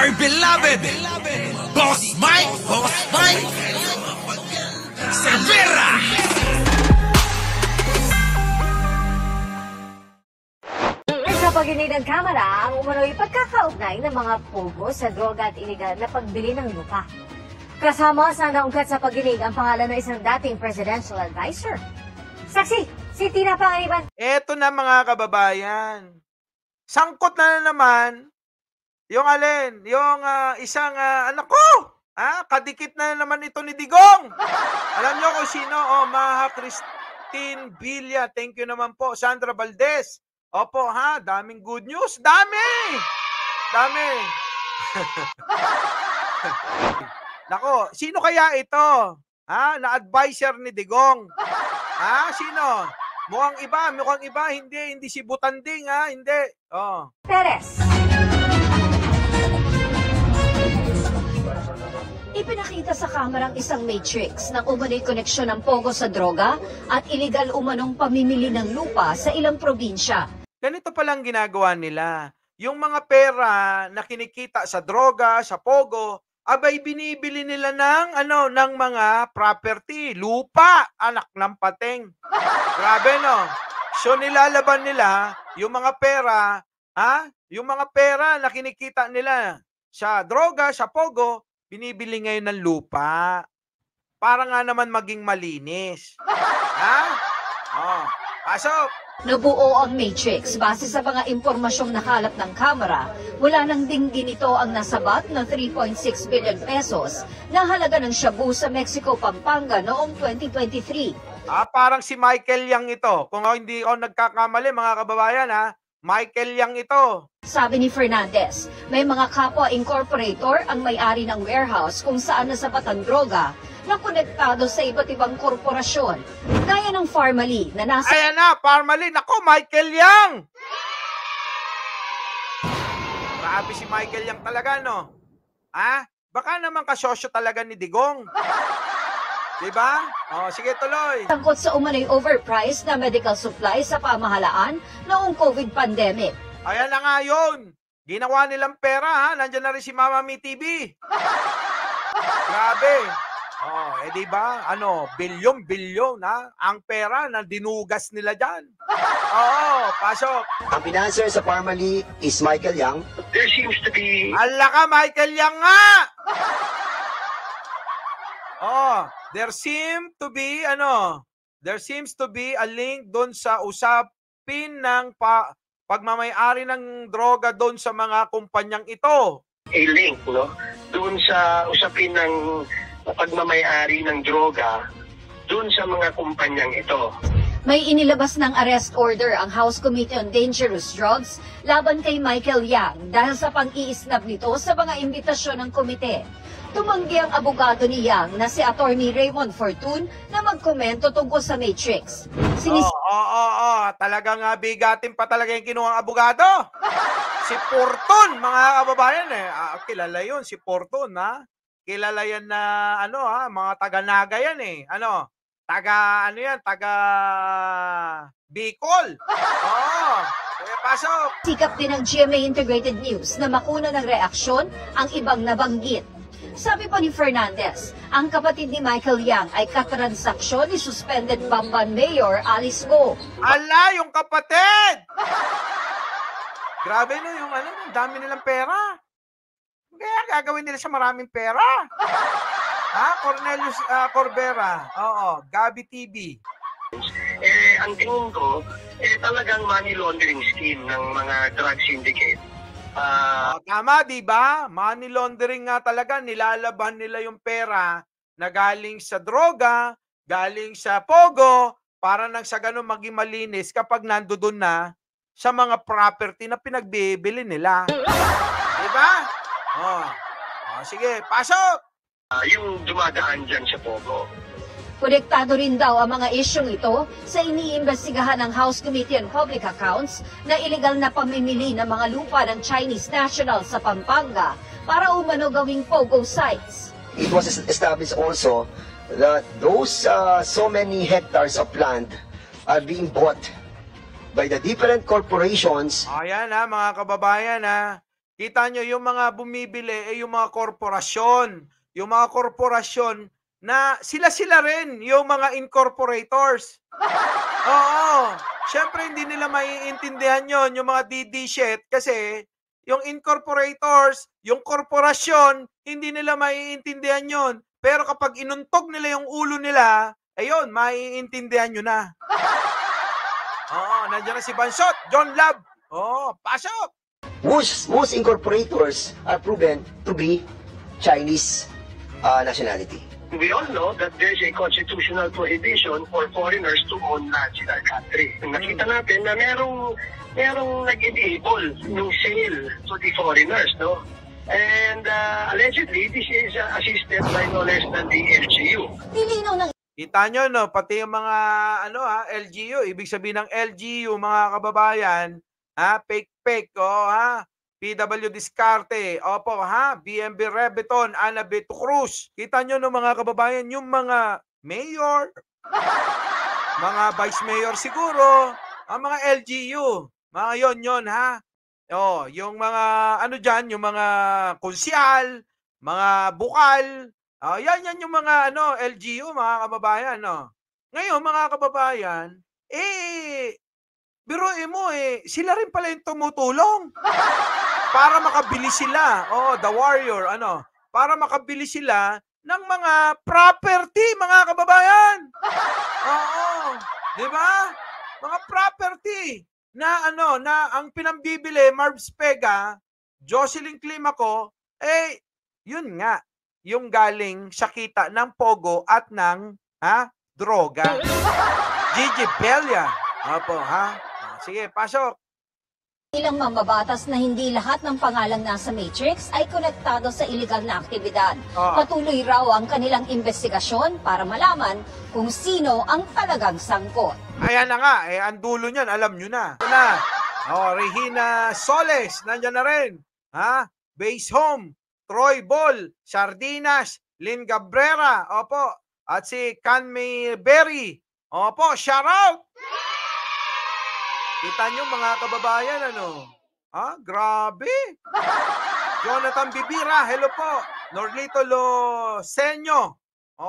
our beloved Boss Mike Cervera. Sa pagdinig ng Kamara, ang umano'y pagkakaugnay ng mga pogo sa droga at iligal na pagbili ng lupa. Kasama sa naungkat sa pagdinig ang pangalan ng isang dating presidential advisor. Saksi, si Tina Panganiban. Eto na mga kababayan. Sangkot na naman yung alin, yung isang anak ko. Kadikit na naman ito ni Digong. Alam nyo kung sino? Maha Christine Villa. Thank you naman po. Sandra Valdez. Opo daming good news. Dami! Nako, sino kaya ito? Na advisor ni Digong. Sino? Mukhang iba, hindi si Butanding, hindi. Perez. Ipinakita sa kamerang isang matrix ng umano'y koneksyon ng pogo sa droga at iligal umanong pamimili ng lupa sa ilang probinsya. Ganito palang ginagawa nila. Yung mga pera na kinikita sa droga, sa pogo, abay binibili nila ng mga property, lupa, anak ng pateng. Grabe no. So nilalaban nila yung mga pera, yung mga pera na kinikita nila sa droga, sa pogo, binibili ngayon ng lupa. Para nga naman maging malinis. Pasok. Nabuo ang matrix base sa mga impormasyong nakalap ng kamera. Wala nang dinggin ito ang nasabat ng 3.6 billion pesos na halaga ng shabu sa Mexico, Pampanga noong 2023. Parang si Michael Yang ito. Kung hindi ako nagkakamali mga kababayan, Michael Yang ito. Sabi ni Fernandez, may mga kapwa incorporator ang may-ari ng warehouse kung saan nasabat ang droga na konektado sa iba't ibang korporasyon. Gaya ng Pharmaly na nasa... Ayan na, Pharmaly. Nako, Michael Yang! Grabe si Michael Yang talaga, no? Baka naman kasosyo talaga ni Digong. Diba? Sige, tuloy. Tangkot sa umano'y overpriced na medical supply sa pamahalaan noong COVID pandemic. Ayan na nga yun. Ginawa nilang pera, Nandiyan na rin si Mama Mi TV. Grabe. Diba? Bilyon, ang pera na dinugas nila dyan. Pasok. Ang financer sa Pharmaly is Michael Yang. There seems to be... Ala ka, Michael Yang nga! There seems to be a link doon sa usapin ng pagmamay-ari ng droga doon sa mga kumpanyang ito. A link, no? Doon sa usapin ng pagmamay-ari ng droga doon sa mga kumpanyang ito. May inilabas ng arrest order ang House Committee on Dangerous Drugs laban kay Michael Yang dahil sa pang-iisnab nito sa mga imbitasyon ng komite. Tumanggi ang abogado ni Yang na si Attorney Raymond Fortun na magkomento tungkol sa matrix. Talagang bigatin pa talaga yung kinuhang abogado. Si Fortun, mga kababayan kilala yun, si Fortun, Kilala yan na, mga taga-Naga yan taga Bicol. Pasok. Sikap din ng GMA Integrated News na makuna ng reaksyon ang ibang nabanggit. Sabi pa ni Fernandez, ang kapatid ni Michael Yang ay katransaksyon ni suspended Bamban Mayor Alice Go. Ala, yung kapatid! Grabe yung dami nilang pera. Kaya gagawin nila sa maraming pera. Cornelius Corbera. Gabi TV. Ang tingin ko, talagang money laundering scheme ng mga drug syndicate. Tama, di ba? Money laundering nga talaga. Nilalaban nila yung pera na galing sa droga, galing sa pogo, para nang sa ganun maging malinis kapag nandoon na sa mga property na pinagbibili nila. Di ba? Sige, pasok! Yung dumadaan dyan sa pogo. Konektado rin daw ang mga isyong ito sa iniimbestigahan ng House Committee on Public Accounts na illegal na pamimili ng mga lupa ng Chinese national sa Pampanga para umano gawing pogo sites. It was established also that those so many hectares of land are being bought by the different corporations. Ayan mga kababayan Kita nyo, yung mga bumibili yung mga korporasyon. Yung mga korporasyon na sila-sila rin, yung mga incorporators. Oo. Siyempre, hindi nila maiintindihan yon yung mga DD-shit, kasi yung incorporators, yung korporasyon, hindi nila maiintindihan yon. Pero kapag inuntog nila yung ulo nila, ayun, maiintindihan nyo na. Oo, nandiyan na si Bansot, John Lab. Oo, pasok! Most incorporators are proven to be Chinese nationality. We all know that there's a constitutional prohibition for foreigners to own lands in our country. Nakita natin na merong nag-enable yung sale to the foreigners, no? And allegedly, this is assisted by no less than the LGU. Nilinaw ng Kita nyo, no? Pati yung mga LGU, ibig sabihin ng LGU, mga kababayan, fake, PW Discarte, opo, BMB Rebeton, Ana Beto Cruz. Kita nyo, no, mga kababayan, yung mga mayor, mga vice mayor siguro, ang mga LGU, mga yon, yung mga, dyan, yung mga konsyal, mga bukal, yan yung mga LGU, mga kababayan, no. Ngayon, mga kababayan, biruin mo sila rin pala yung tumutulong para makabili sila. The warrior, para makabili sila ng mga property, mga kababayan. Oo, 'di ba? Mga property na na ang pinambibili Marbs Pega, Jocelyn Climaco, yun nga, yung galing sa kita ng pogo at ng droga. Gigi Belia. Opo, sige, pasok. ilang mambabatas na hindi lahat ng pangalang nasa Matrix ay konektado sa iligal na aktibidad. Patuloy raw ang kanilang investigasyon para malaman kung sino ang talagang sangkot. Ayan na nga, ang dulo niyan, alam nyo na. Ito na. Regina Soles, nandyan na rin. Base Home, Troy Ball, Sardinas, Lynn Cabrera, opo. At si Canmay Berry, opo, shout out! Kita nyo mga kababayan, grabe. Jonathan Bibira, hello po. Norlito Losenyo,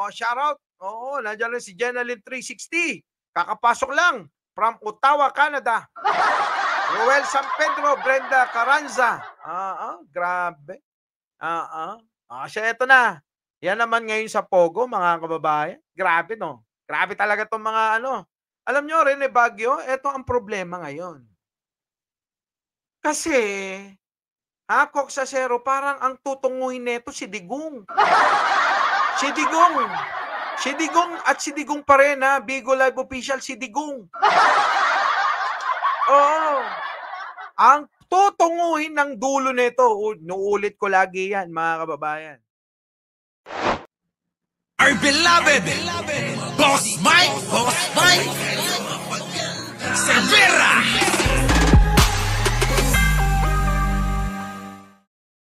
shout out. Nandiyan rin si Jenalyn 360. Kakapasok lang from Ottawa, Canada. Roel San Pedro, Brenda Carranza. Grabe. Siya, ito na. Yan naman ngayon sa Pogo, mga kababayan. Grabe, no? Grabe talaga itong mga Alam nyo, Rene Baguio, ito ang problema ngayon. Kasi, Kok Sasero, parang ang tutunguhin nito si Digong. Si Digong at si Digong pa rin, Bigo Live Official, si Digong. Oo. Ang tutunguhin ng dulo nito, nuulit ko lagi yan, mga kababayan. Our beloved Boss Mike